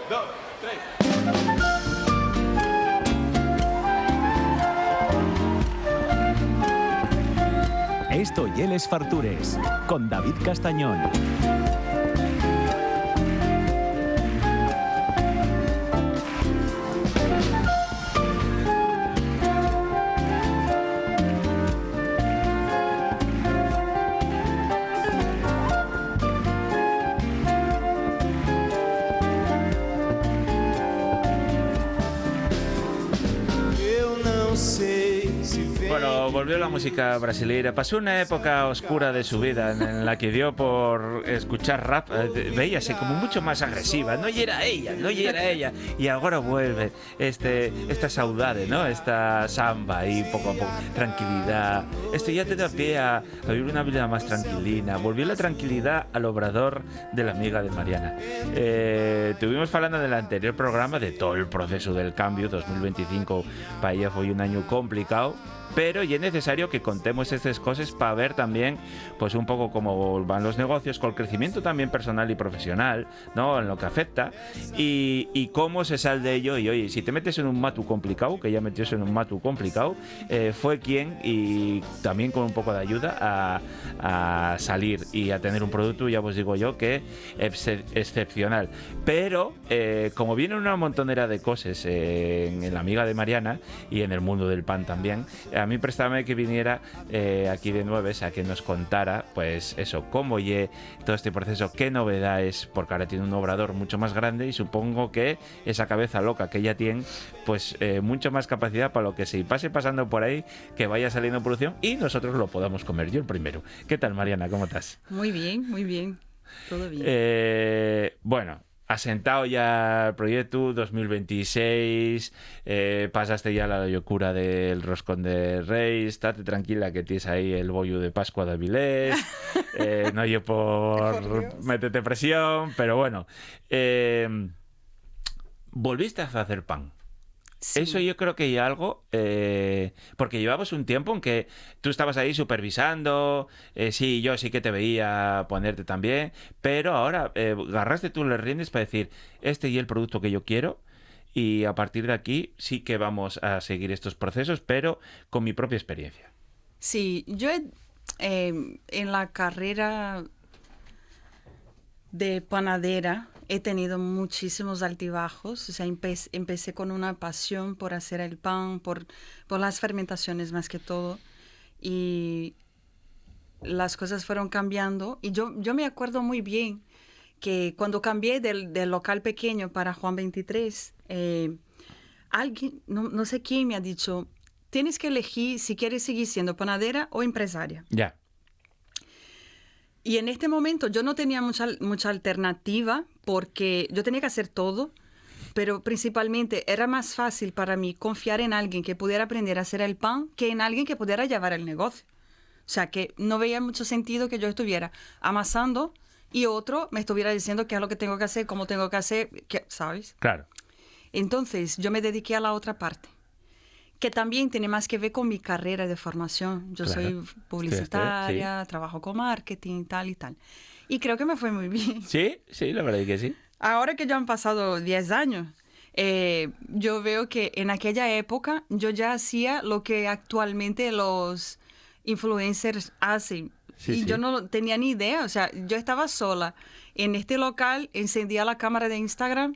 2, 3. Esto y Les Fartures, con David Castañón. Bueno, volvió la música brasileña. Pasó una época oscura de su vida en la que dio por escuchar rap. Veíase como mucho más agresiva. No era ella. Y ahora vuelve esta saudade, ¿no? Esta samba y poco a poco tranquilidad. Esto ya te da pie a vivir una vida más tranquilina. Volvió la tranquilidad al obrador de la amiga de Mariana. Estuvimos hablando en el anterior programa de todo el proceso del cambio. 2025 para ella fue un año complicado, pero ya es necesario que contemos estas cosas para ver también pues un poco cómo van los negocios, con el crecimiento también personal y profesional, ¿no? En lo que afecta y cómo se sale de ello. Y oye, si te metes en un matu complicado, que ya metióse en un matu complicado, fue quien, y también con un poco de ayuda, a salir y a tener un producto, ya os digo yo, que es excepcional. Pero como viene una montonera de cosas en la amiga de Mariana y en el mundo del pan también, a mí préstame que viniera aquí de Nueves a que nos contara, pues eso, cómo lle todo este proceso, qué novedades, porque ahora tiene un obrador mucho más grande y supongo que esa cabeza loca que ella tiene, pues mucho más capacidad para lo que se pase pasando por ahí, que vaya saliendo producción y nosotros lo podamos comer. Yo el primero. ¿Qué tal, Mariana? ¿Cómo estás? Muy bien. Todo bien. Bueno, asentado ya el proyecto 2026, pasaste ya la locura del roscón de Reis, estate tranquila que tienes ahí el bollo de Pascua de Avilés, no oye por métete presión, pero bueno, volviste a hacer pan. Sí. Eso yo creo que hay algo, porque llevabas un tiempo en que tú estabas ahí supervisando, sí, yo sí que te veía ponerte también, pero ahora agarraste tú las riendas para decir, este y el producto que yo quiero, y a partir de aquí sí que vamos a seguir estos procesos, pero con mi propia experiencia. Sí, yo en la carrera de panadera he tenido muchísimos altibajos. O sea, empecé con una pasión por hacer el pan, por las fermentaciones más que todo. Y las cosas fueron cambiando. Y yo me acuerdo muy bien que cuando cambié del local pequeño para Juan 23, alguien, no sé quién, me ha dicho, tienes que elegir si quieres seguir siendo panadera o empresaria. Ya. Yeah. Y en este momento yo no tenía mucha alternativa porque yo tenía que hacer todo, pero principalmente era más fácil para mí confiar en alguien que pudiera aprender a hacer el pan que en alguien que pudiera llevar el negocio. O sea, que no veía mucho sentido que yo estuviera amasando y otro me estuviera diciendo qué es lo que tengo que hacer, cómo tengo que hacer, ¿sabes? Claro. Entonces yo me dediqué a la otra parte, que también tiene más que ver con mi carrera de formación. Yo soy publicitaria, sí. Trabajo con marketing, tal y tal. Y creo que me fue muy bien. Sí, la verdad es que sí. Ahora que ya han pasado 10 años, yo veo que en aquella época yo ya hacía lo que actualmente los influencers hacen. Yo no tenía ni idea. O sea, yo estaba sola en este local, encendía la cámara de Instagram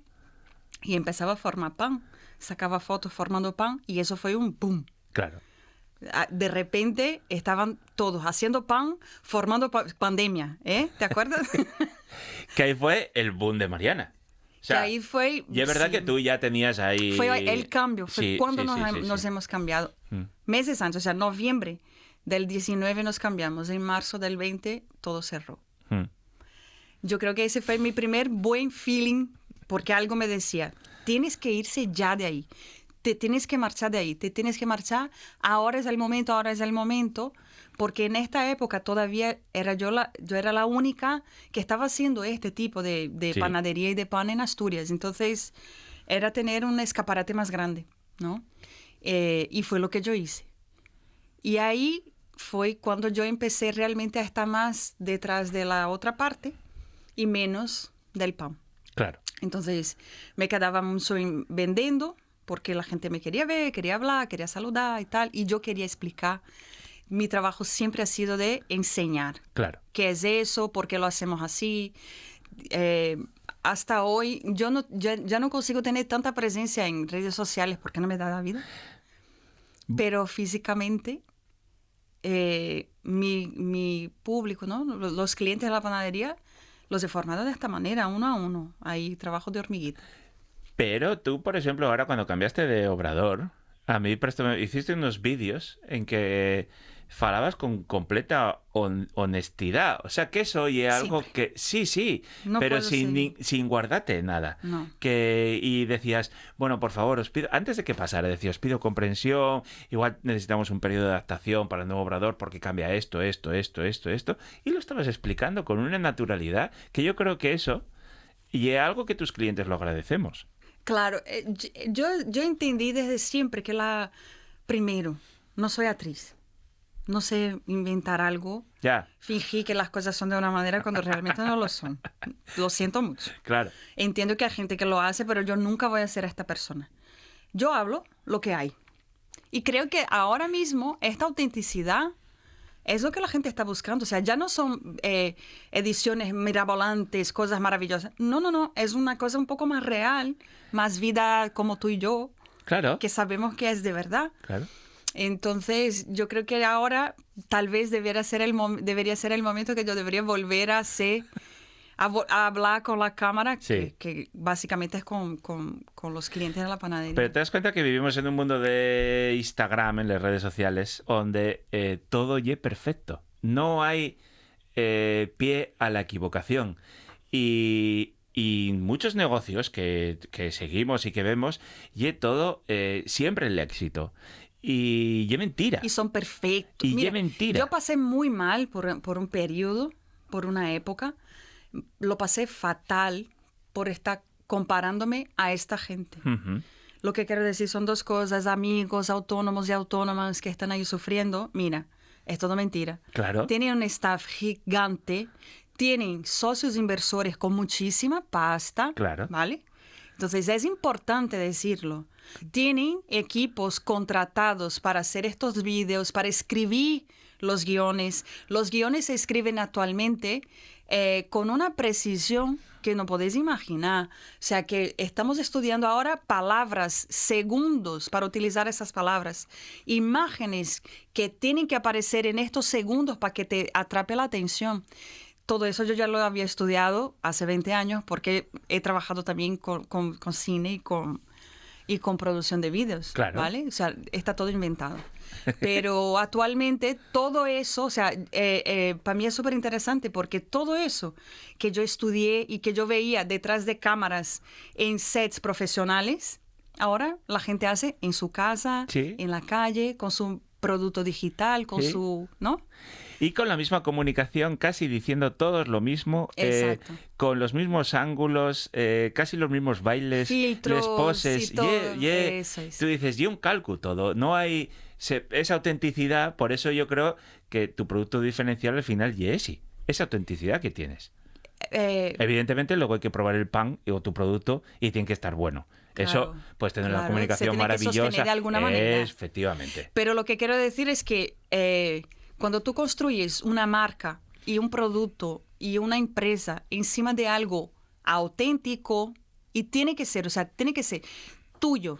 y empezaba a formar pan. Sacaba fotos formando pan y eso fue un boom. Claro. De repente estaban todos haciendo pan, formando pandemia, ¿te acuerdas? Que ahí fue el boom de Mariana. O sea, que ahí fue... Y es verdad que tú ya tenías ahí... Fue el cambio, fue cuando nos hemos cambiado. Meses antes, o sea, noviembre del 19 nos cambiamos, en marzo del 20 todo cerró. Yo creo que ese fue mi primer buen feeling, porque algo me decía, tienes que irse ya de ahí, te tienes que marchar de ahí, te tienes que marchar, ahora es el momento, porque en esta época todavía era yo era la única que estaba haciendo este tipo de panadería y de pan en Asturias, entonces era tener un escaparate más grande, ¿no? Y fue lo que yo hice. Y ahí fue cuando yo empecé realmente a estar más detrás de la otra parte y menos del pan. Claro. Entonces me quedaba mucho vendiendo porque la gente me quería ver, quería hablar, quería saludar y tal. Y yo quería explicar. Mi trabajo siempre ha sido de enseñar. Claro. ¿Qué es eso? ¿Por qué lo hacemos así? Hasta hoy yo ya no consigo tener tanta presencia en redes sociales porque no me da la vida. Pero físicamente, mi público, ¿no? Los clientes de la panadería, los he formado de esta manera, uno a uno. Hay trabajo de hormiguita. Pero tú, por ejemplo, ahora cuando cambiaste de obrador, a mí hiciste unos vídeos en que falabas con completa honestidad. O sea, que eso oye algo Siempre. que... Sí, No pero puedo sin guardarte nada. No. Y decías, bueno, por favor, os pido... Antes de que pasara, decías, os pido comprensión, igual necesitamos un periodo de adaptación para el nuevo obrador porque cambia esto. Y lo estabas explicando con una naturalidad que yo creo que eso... Y es algo que tus clientes lo agradecemos. Claro, yo entendí desde siempre que primero, no soy actriz. No sé inventar algo, fingir que las cosas son de una manera cuando realmente no lo son. Lo siento mucho. Claro. Entiendo que hay gente que lo hace, pero yo nunca voy a ser esta persona. Yo hablo lo que hay. Y creo que ahora mismo esta autenticidad es lo que la gente está buscando. O sea, ya no son ediciones mirabolantes, cosas maravillosas. No. Es una cosa un poco más real, más vida como tú y yo. Claro. Que sabemos que es de verdad. Claro. Entonces, yo creo que ahora tal vez debería ser el momento que yo debería volver a hablar con la cámara, sí. que básicamente es con los clientes de la panadería. Pero te das cuenta que vivimos en un mundo de Instagram, en las redes sociales, donde todo es perfecto. No hay pie a la equivocación. Y muchos negocios que seguimos y que vemos, y todo siempre el éxito. Y es mentira. Y son perfectos. Y es mentira. Yo pasé muy mal por un periodo, por una época. Lo pasé fatal por estar comparándome a esta gente. Uh-huh. Lo que quiero decir son dos cosas. Amigos, autónomos y autónomas que están ahí sufriendo. Mira, es todo mentira. Claro. Tienen un staff gigante. Tienen socios inversores con muchísima pasta. Claro. ¿Vale? Entonces, es importante decirlo. Tienen equipos contratados para hacer estos vídeos, para escribir los guiones. Los guiones se escriben actualmente con una precisión que no podéis imaginar. O sea, que estamos estudiando ahora palabras, segundos para utilizar esas palabras. Imágenes que tienen que aparecer en estos segundos para que te atrape la atención. Todo eso yo ya lo había estudiado hace 20 años porque he trabajado también con cine y con producción de vídeos, claro. ¿Vale? O sea, está todo inventado. Pero actualmente todo eso, o sea, para mí es súper interesante porque todo eso que yo estudié y que yo veía detrás de cámaras en sets profesionales, ahora la gente hace en su casa, sí. En la calle, con su producto digital, con sí. ¿no? Y con la misma comunicación, casi diciendo todos lo mismo, con los mismos ángulos, casi los mismos bailes, filtros, poses. Y todo. Eso es. Tú dices, y un cálculo todo. No hay esa autenticidad, por eso yo creo que tu producto diferencial al final es esa autenticidad que tienes. Evidentemente luego hay que probar el pan o tu producto y tiene que estar bueno. Claro, eso, pues tener una comunicación maravillosa. De alguna manera. Efectivamente. Pero lo que quiero decir es que cuando tú construyes una marca y un producto y una empresa encima de algo auténtico, y tiene que ser tuyo,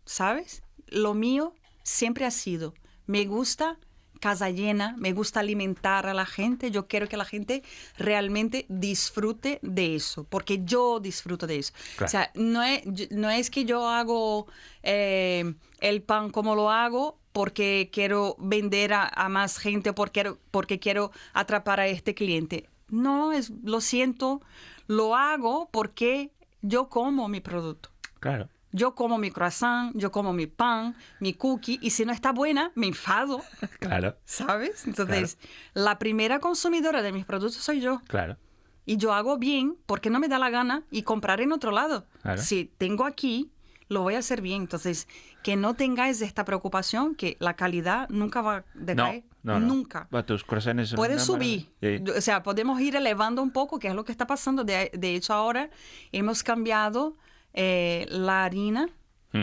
¿sabes? Lo mío siempre ha sido, me gusta casa llena, me gusta alimentar a la gente, yo quiero que la gente realmente disfrute de eso, porque yo disfruto de eso. Claro. O sea, no es que yo hago el pan como lo hago porque quiero vender a más gente o porque quiero atrapar a este cliente. No, lo siento, lo hago porque yo como mi producto. Claro. Yo como mi croissant, yo como mi pan, mi cookie, y si no está buena, me enfado. Claro. ¿Sabes? Entonces, la primera consumidora de mis productos soy yo. Claro. Y yo hago bien porque no me da la gana y comprar en otro lado. Claro. Si tengo aquí lo voy a hacer bien. Entonces, que no tengáis esta preocupación que la calidad nunca va a decaer. No. Nunca. Tus croissants son Puede una subir. maravilla. Sí. O sea, podemos ir elevando un poco, que es lo que está pasando. De hecho, ahora hemos cambiado la harina,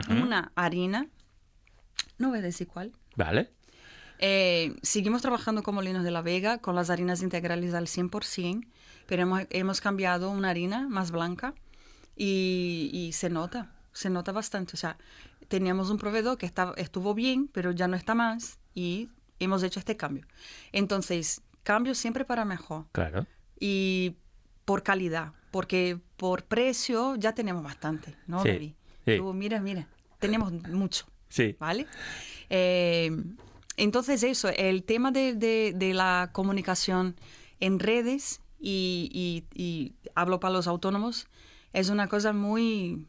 una harina, no voy a decir cuál. Vale. Seguimos trabajando con Molinos de la Vega, con las harinas integrales al 100%, pero hemos cambiado una harina más blanca y se nota bastante. O sea, teníamos un proveedor que estuvo bien, pero ya no está más y hemos hecho este cambio. Entonces, cambio siempre para mejor. Claro. Y por calidad, porque por precio ya tenemos bastante, ¿no, David? Sí. Tú, mira, tenemos mucho, Sí. ¿vale? Entonces eso, el tema de la comunicación en redes y hablo para los autónomos, es una cosa muy,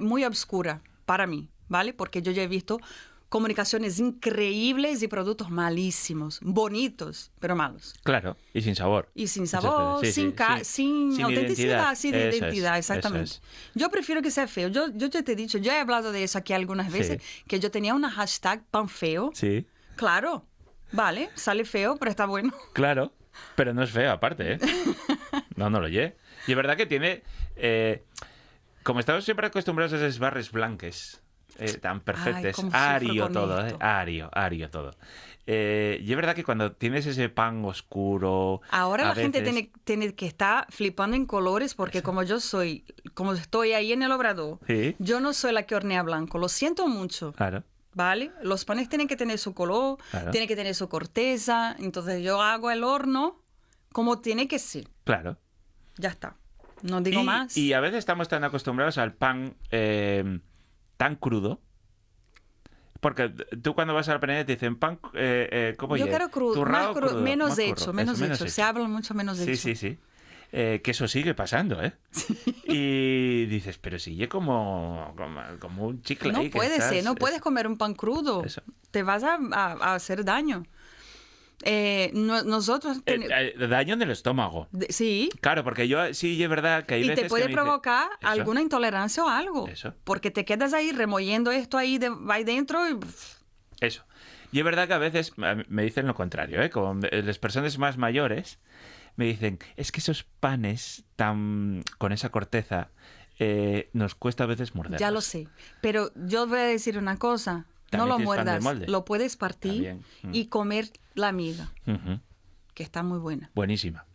muy obscura para mí, ¿vale? Porque yo ya he visto comunicaciones increíbles y productos malísimos, bonitos, pero malos. Claro, y sin sabor. Y sin sabor, sin autenticidad, sin identidad, exactamente. Yo prefiero que sea feo. Yo ya te he dicho, yo he hablado de eso aquí algunas veces, que yo tenía una hashtag pan feo. Sí. Claro, vale, sale feo, pero está bueno. Claro, pero no es feo aparte, ¿eh? No lo oye. Y es verdad que tiene... como estamos siempre acostumbrados a esas barres blanques, tan perfectas. Ario todo, ario todo. Y es verdad que cuando tienes ese pan oscuro... Ahora la gente tiene que estar flipando en colores porque como estoy ahí en el obrador, ¿sí? Yo no soy la que hornea blanco, lo siento mucho. Claro. ¿Vale? Los panes tienen que tener su color, tienen que tener su corteza, entonces yo hago el horno como tiene que ser. Claro. Ya está. No digo más. Y a veces estamos tan acostumbrados al pan tan crudo. Porque tú cuando vas a la panadería te dicen pan, ¿cómo yo quiero crudo, más crudo, menos más hecho, menos hecho. Se habla mucho menos hecho. Sí. Que eso sigue pasando, ¿eh? Sí. Y dices, pero sigue como un chicle. No ahí puede ser, no puedes comer un pan crudo. Eso. Te vas a hacer daño. Nosotros daño en el estómago. Sí. Claro, porque sí es verdad que hay veces te puede que provocar alguna intolerancia o algo. Eso. Porque te quedas ahí removiendo esto ahí dentro y... Eso. Y es verdad que a veces me dicen lo contrario, ¿eh? Con las personas más mayores me dicen, es que esos panes con esa corteza nos cuesta a veces morderlos. Ya lo sé, pero yo voy a decir una cosa, no lo muerdas, lo puedes partir y comer la miga, que está muy buena. Buenísima.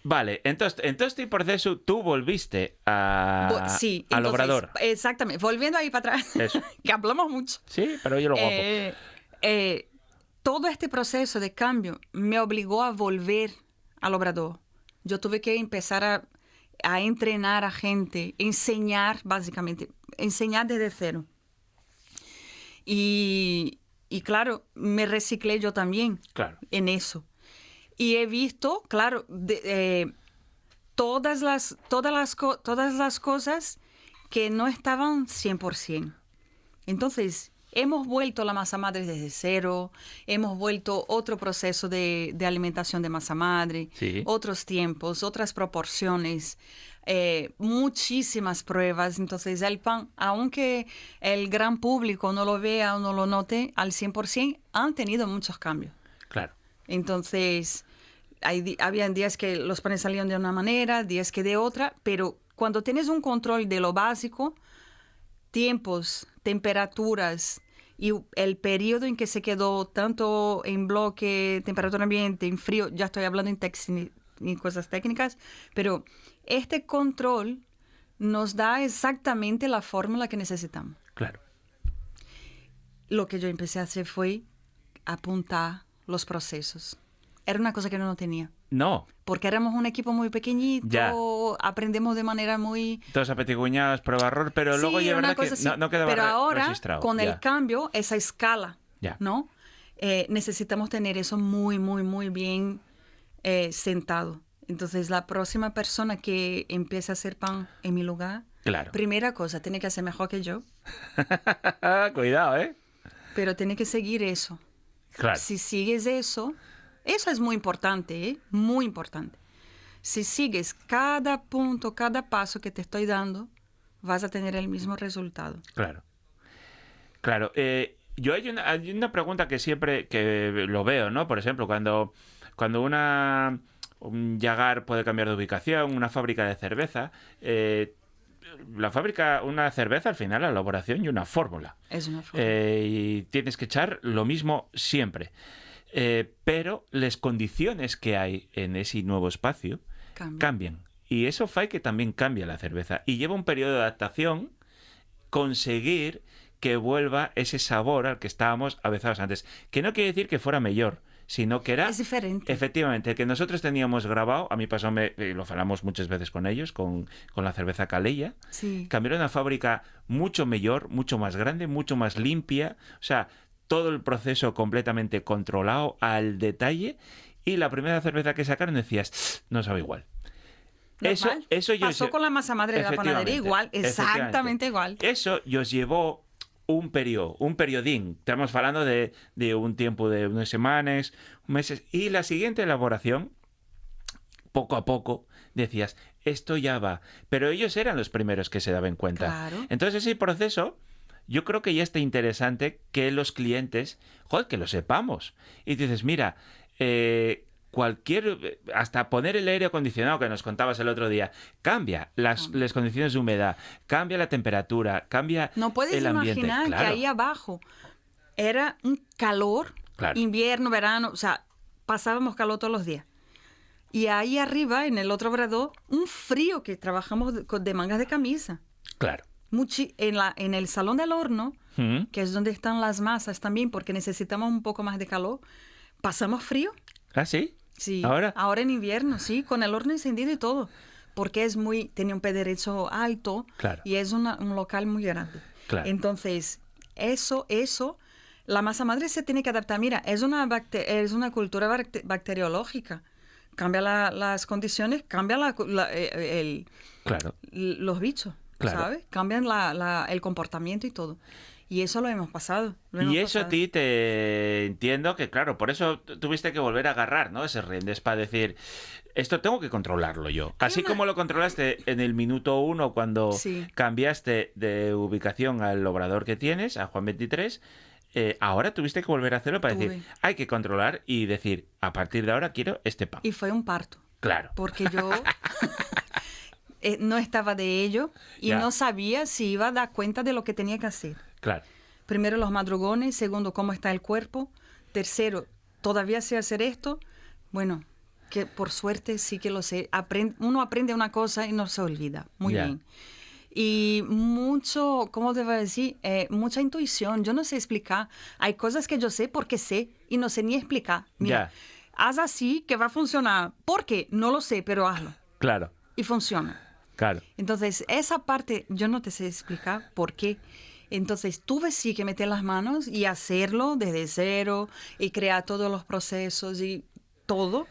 Vale, entonces en este proceso tú volviste al obrador. Exactamente, volviendo ahí para atrás, que hablamos mucho. Sí, pero yo lo guapo. Todo este proceso de cambio me obligó a volver al obrador. Yo tuve que empezar a entrenar a gente, enseñar básicamente, enseñar desde cero. Y claro, me reciclé yo también en eso. Y he visto, claro, todas las cosas que no estaban 100%. Entonces, hemos vuelto la masa madre desde cero, hemos vuelto otro proceso de alimentación de masa madre, otros tiempos, otras proporciones, muchísimas pruebas. Entonces el pan, aunque el gran público no lo vea o no lo note al 100%, han tenido muchos cambios. Claro. Entonces, habían días que los panes salían de una manera, días que de otra, pero cuando tienes un control de lo básico, tiempos, temperaturas y el periodo en que se quedó tanto en bloque, temperatura ambiente, en frío, ya estoy hablando en cosas técnicas, pero este control nos da exactamente la fórmula que necesitamos. Claro. Lo que yo empecé a hacer fue apuntar los procesos. Era una cosa que no tenía. No. Porque éramos un equipo muy pequeñito, aprendemos de manera muy... Todos apetiguñados, prueba-error, pero luego ya verdad que no quedaba registrado. Pero ahora, con el cambio, esa escala, ¿no? Necesitamos tener eso muy, muy, muy bien sentado. Entonces, la próxima persona que empiece a hacer pan en mi lugar, primera cosa, tiene que hacer mejor que yo. Cuidado, ¿eh? Pero tiene que seguir eso. Claro. Si sigues eso es muy importante, ¿eh? Muy importante. Si sigues cada punto, cada paso que te estoy dando, vas a tener el mismo resultado. Claro. Claro. Yo hay una pregunta que siempre que lo veo, ¿no? Por ejemplo, cuando un Jagar puede cambiar de ubicación, una fábrica de cerveza, una cerveza al final, la elaboración y una fórmula. Es una fórmula. Y tienes que echar lo mismo siempre. Pero las condiciones que hay en ese nuevo espacio cambian. Y eso hace que también cambie la cerveza. Y lleva un periodo de adaptación conseguir que vuelva ese sabor al que estábamos avezados antes. Que no quiere decir que fuera mejor, sino que era... Es diferente. Efectivamente, el que nosotros teníamos grabado, a mí pasó, lo hablamos muchas veces con ellos, con la cerveza Calella, sí. Cambiaron una fábrica mucho mejor, mucho más grande, mucho más limpia, o sea, todo el proceso completamente controlado al detalle, y la primera cerveza que sacaron decías, no sabe igual. Eso pasó con la masa madre de la panadería igual, exactamente igual. Eso os llevó un periodín. Estamos hablando de un tiempo de unas semanas, meses, y la siguiente elaboración, poco a poco, decías, esto ya va. Pero ellos eran los primeros que se daban cuenta. Claro. Entonces ese proceso, yo creo que ya está interesante que los clientes, que lo sepamos. Y dices, mira, hasta poner el aire acondicionado que nos contabas el otro día, cambia las condiciones de humedad, cambia la temperatura, cambia el ambiente. No puedes imaginar claro. que ahí abajo era un calor, claro. Invierno, verano, o sea, pasábamos calor todos los días. Y ahí arriba, en el otro obrador, un frío que trabajamos de mangas de camisa. Claro. En el salón del horno, que es donde están las masas también, porque necesitamos un poco más de calor, pasamos frío. ¿Ah, sí? Sí, ¿Ahora? En invierno, sí, con el horno encendido y todo, porque tiene un pedrecho alto, claro. Y es un local muy grande. Claro. Entonces, eso, la masa madre se tiene que adaptar. Mira, es una cultura bacteriológica. Cambia las condiciones, cambia claro. los bichos, claro. ¿sabes? Cambian el comportamiento y todo. Y eso lo hemos pasado. A ti te entiendo que, claro, por eso tuviste que volver a agarrar, ¿no? Ese riendes para decir, esto tengo que controlarlo yo. Así como lo controlaste en el minuto 1 cuando cambiaste de ubicación al obrador que tienes, a Juan 23, ahora tuviste que volver a hacerlo para decir, hay que controlar y decir, a partir de ahora quiero este pan. Y fue un parto. Claro. Porque yo no estaba de ello y no sabía si iba a dar cuenta de lo que tenía que hacer. Claro. Primero, los madrugones. Segundo, cómo está el cuerpo. Tercero, todavía sé hacer esto. Bueno, que por suerte sí que lo sé. Uno aprende una cosa y no se olvida. Muy bien. Y mucho, ¿cómo te voy a decir? Mucha intuición. Yo no sé explicar. Hay cosas que yo sé porque sé y no sé ni explicar. Mira, haz así que va a funcionar. ¿Por qué? No lo sé, pero hazlo. Claro. Y funciona. Claro. Entonces, esa parte yo no te sé explicar por qué. Entonces, tuve sí que meter las manos y hacerlo desde cero y crear todos los procesos y todo.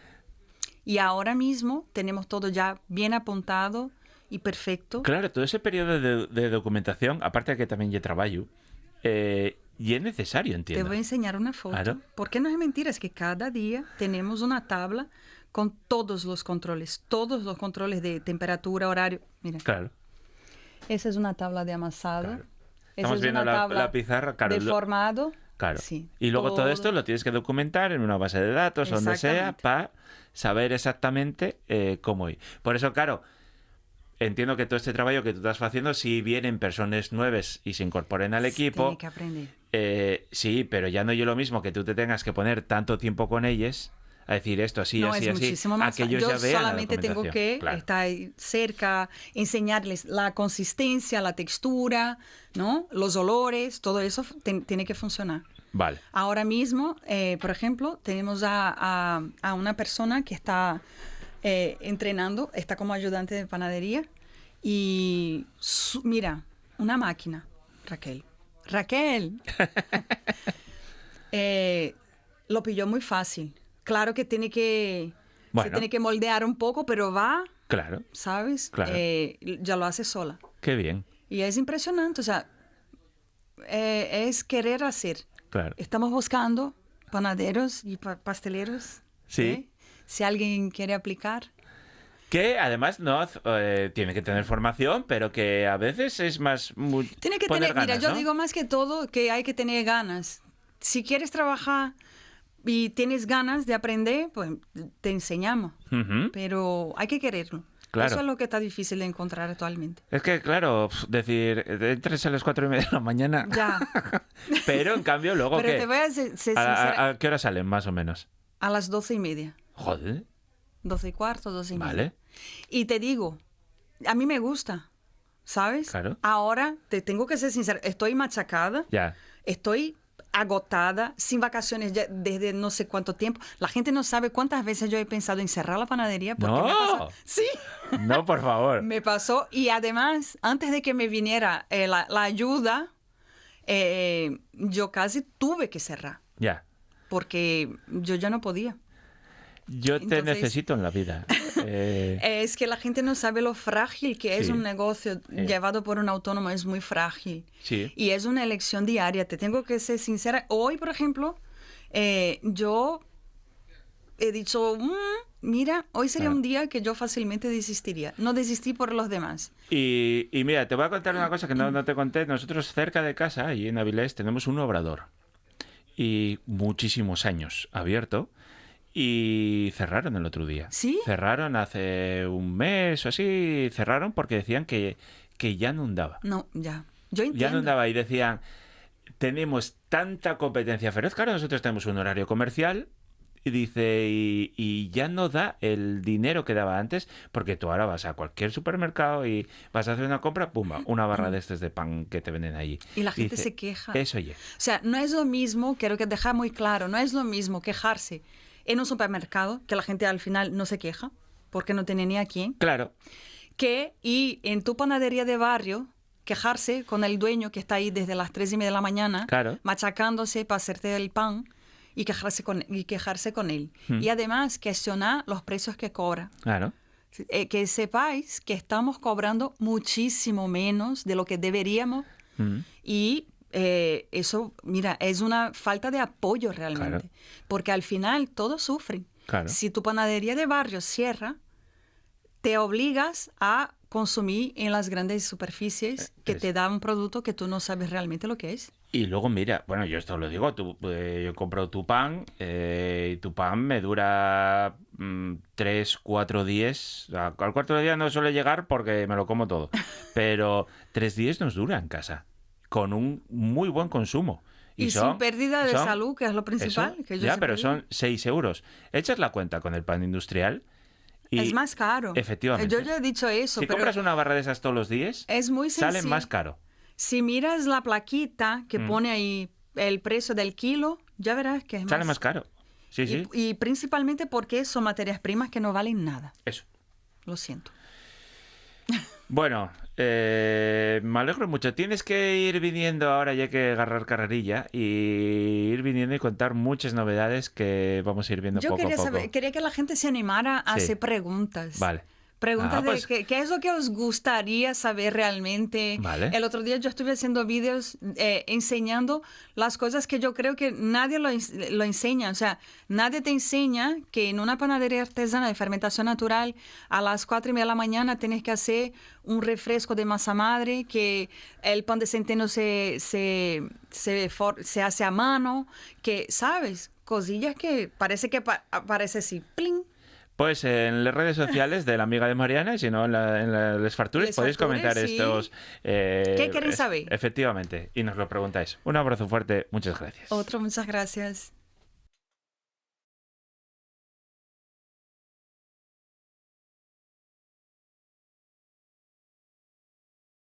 Y ahora mismo tenemos todo ya bien apuntado y perfecto. Claro, todo ese periodo de documentación, aparte de que también yo trabajo, y es necesario, entiendo. Te voy a enseñar una foto. Claro. Porque no es mentira, es que cada día tenemos una tabla con todos los controles de temperatura, horario. Mira. Claro. Esa es una tabla de amasado. Claro. Estamos viendo la pizarra, claro. De formado. Claro. Sí, y luego todo esto lo tienes que documentar en una base de datos, donde sea, para saber exactamente cómo ir. Por eso, claro, entiendo que todo este trabajo que tú estás haciendo, si vienen personas nuevas y se incorporen al equipo... Tiene que aprender. Sí, pero ya no es lo mismo que tú te tengas que poner tanto tiempo con ellas a decir esto así, no, así, es así, muchísimo más. a que ellos ya vean solamente la tengo que estar cerca, enseñarles la consistencia, la textura, ¿no? Los olores, todo eso tiene que funcionar. Vale. Ahora mismo, por ejemplo, tenemos a una persona que está entrenando, está como ayudante de panadería y mira, una máquina, Raquel. Lo pilló muy fácil. Claro que se tiene que moldear un poco, pero va, claro, ¿sabes? Claro. Ya lo hace sola. Qué bien. Y es impresionante, o sea, es querer hacer. Claro. Estamos buscando panaderos y pasteleros. Sí. Si alguien quiere aplicar. Que además no tiene que tener formación, pero que a veces es más tiene que poner tener ganas, mira, yo ¿no? digo más que todo que hay que tener ganas. Si quieres trabajar y tienes ganas de aprender, pues te enseñamos. Pero hay que quererlo. Claro. Eso es lo que está difícil de encontrar actualmente. Es que, claro, decir, entres a las 4:30 de la mañana. Ya. Pero, en cambio, luego, Pero ¿qué? te voy a ser sincera. ¿A qué hora salen, más o menos? A las 12:30. Joder. 12:15, 12:30. Vale. Y te digo, a mí me gusta, ¿sabes? Claro. Ahora, te tengo que ser sincera, estoy machacada. Ya. Estoy agotada, sin vacaciones ya desde no sé cuánto tiempo. La gente no sabe cuántas veces yo he pensado en cerrar la panadería. Porque ¡No! me pasó. Sí. No, por favor. Me pasó. Y además, antes de que me viniera la ayuda, yo casi tuve que cerrar. Ya. Porque yo ya no podía. Yo te Entonces, necesito en la vida. Es que la gente no sabe lo frágil que es Sí. un negocio llevado por un autónomo, es muy frágil. Sí. Y es una elección diaria, te tengo que ser sincera. Hoy, por ejemplo, yo he dicho, mira, hoy sería un día que yo fácilmente desistiría. No desistí por los demás. Y mira, te voy a contar una cosa que no te conté. Nosotros cerca de casa, allí en Avilés, tenemos un obrador. Y muchísimos años abierto. Y cerraron el otro día. ¿Sí? Cerraron hace un mes o así. Cerraron porque decían que ya no daba. No, ya. Yo entiendo. Ya no daba y decían, tenemos tanta competencia feroz. Claro, nosotros tenemos un horario comercial y dice, y ya no da el dinero que daba antes, porque tú ahora vas a cualquier supermercado y vas a hacer una compra, pumba, una barra de estos de pan que te venden allí. Y la gente dice, se queja. Eso ya. O sea, no es lo mismo, quiero que dejar muy claro, no es lo mismo quejarse en un supermercado, que la gente al final no se queja, porque no tiene ni a quién, Claro. que y en tu panadería de barrio quejarse con el dueño que está ahí desde las 3:30 de la mañana, Claro. machacándose para hacerte el pan y quejarse con él. Y además cuestionar los precios que cobra. Claro. Que sepáis que estamos cobrando muchísimo menos de lo que deberíamos y eso, mira, es una falta de apoyo realmente. Claro. Porque al final todos sufren. Claro. Si tu panadería de barrio cierra, te obligas a consumir en las grandes superficies que te dan un producto que tú no sabes realmente lo que es. Y luego, mira, bueno, yo esto lo digo, yo compro tu pan y tu pan me dura 3, 4 días. Al cuarto de día no suele llegar porque me lo como todo. Pero 3 días nos dura en casa, con un muy buen consumo. Y sin pérdida de salud, que es lo principal. Eso, que yo ya, siempre pero digo. son 6 euros. Echas la cuenta con el pan industrial. Y es más caro. Efectivamente. Yo ya he dicho eso. Si pero compras una barra de esas todos los días, es muy sencillo. sale más caro. Si miras la plaquita que pone ahí el precio del kilo, ya verás que es Sale más caro. Sí, sí. Y principalmente porque son materias primas que no valen nada. Eso. Lo siento. Bueno, me alegro mucho. Tienes que ir viniendo ahora, ya que agarrar carrerilla, y ir viniendo y contar muchas novedades que vamos a ir viendo Yo poco a poco. quería que la gente se animara a Sí. hacer preguntas. Vale. Preguntas pues, de qué es lo que os gustaría saber realmente. Vale. El otro día yo estuve haciendo vídeos enseñando las cosas que yo creo que nadie lo enseña. O sea, nadie te enseña que en una panadería artesana de fermentación natural a las 4:30 de la mañana tienes que hacer un refresco de masa madre, que el pan de centeno se hace a mano, que, ¿sabes? Cosillas que parece que aparece así, ¡pling! Pues en las redes sociales de la amiga de Mariana, y si no en Les Fartures, Les podéis Fartures, comentar sí. estos... ¿Qué queréis saber? Efectivamente, y nos lo preguntáis. Un abrazo fuerte, muchas gracias. Muchas gracias.